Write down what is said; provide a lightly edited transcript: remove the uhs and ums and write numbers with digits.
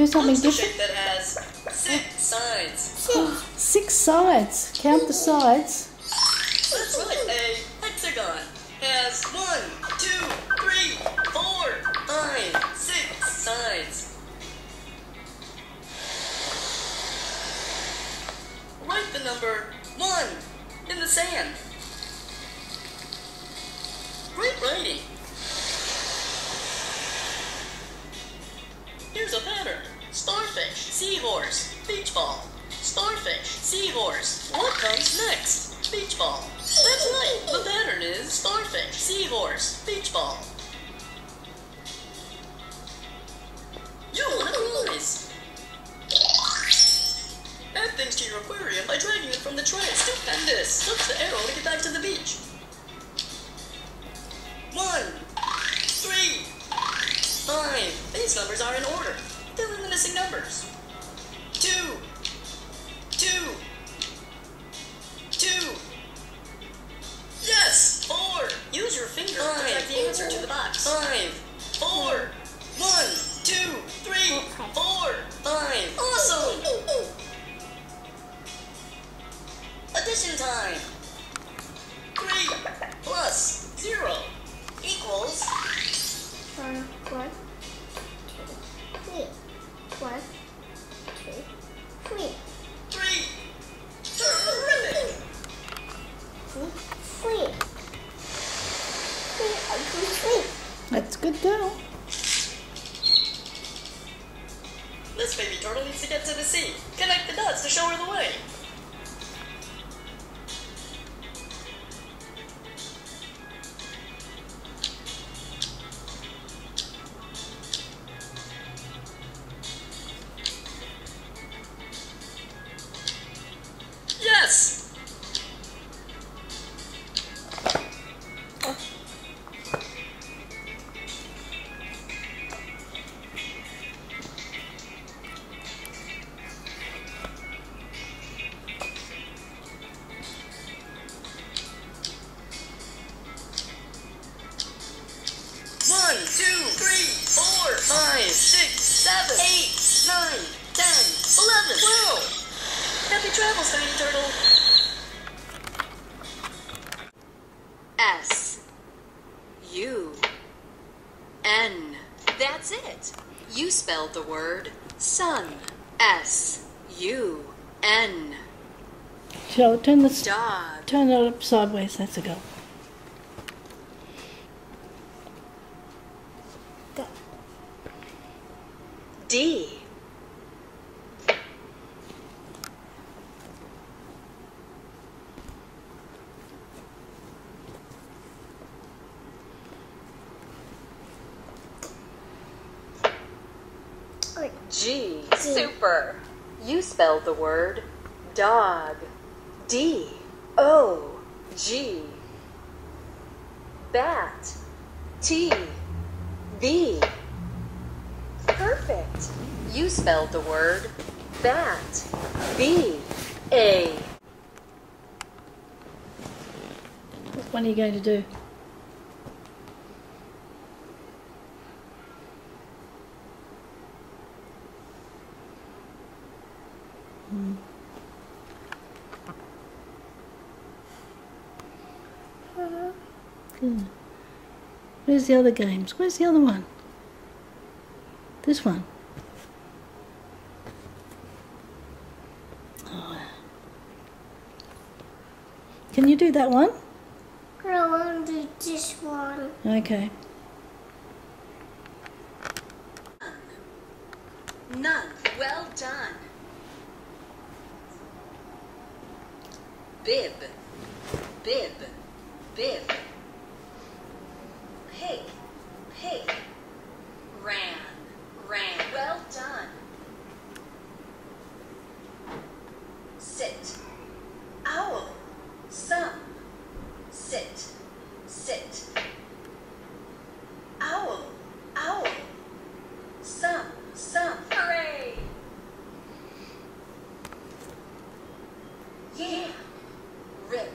do something What's the different? shape that has 6 sides? 6 sides. Count the sides. That's right, a hexagon has 1, 2, 3, 4, 5, 6 sides. Write the number 1 in the sand. Great writing. Here's a pattern. Starfish, seahorse, beach ball. Starfish, seahorse. What comes next? Beach ball. That's right. The pattern is starfish, seahorse, beach ball. You won a prize. Add things to your aquarium by dragging it from the tray. Stupendous. Touch the arrow to get back to the beach. 1, 3, 5. These numbers are in order. Fill in the missing numbers. 2, 2, 2. Yes! 4. Use your finger to type the answer to the box. 5, 4, 1, 2, 3, 4, 5. Awesome! Addition time. 3 plus 0 equals 1, 2, 3. 1, 2, 3. 3. Terrific! 3. 3. 3. That's good though. This baby turtle needs to get to the sea. Connect the dots to show her the way. Yes! One, 2, 3, 4, 5, 6, 7, 8, 9, 10, 11, 12. Happy travels, Tiny Turtle. S-U-N. That's it. You spelled the word sun. S-U-N. So turn Dog. turn it up sideways. That's a go. D. G. Super. You spelled the word dog. D-O-G. Bat. T-B. Perfect. You spelled the word bat. B-A. What one are you going to do? Where's the other games? Where's the other one? This one. Oh. Can you do that one? I want to do this one. Okay. None. Well done. Bib. Bib. Bib. Pig. Pig. Ran. Ran. Well done. Sit. Owl. Some. Sit. Sit. Owl. Owl. Some. Some. Hooray! Yeah. Rip.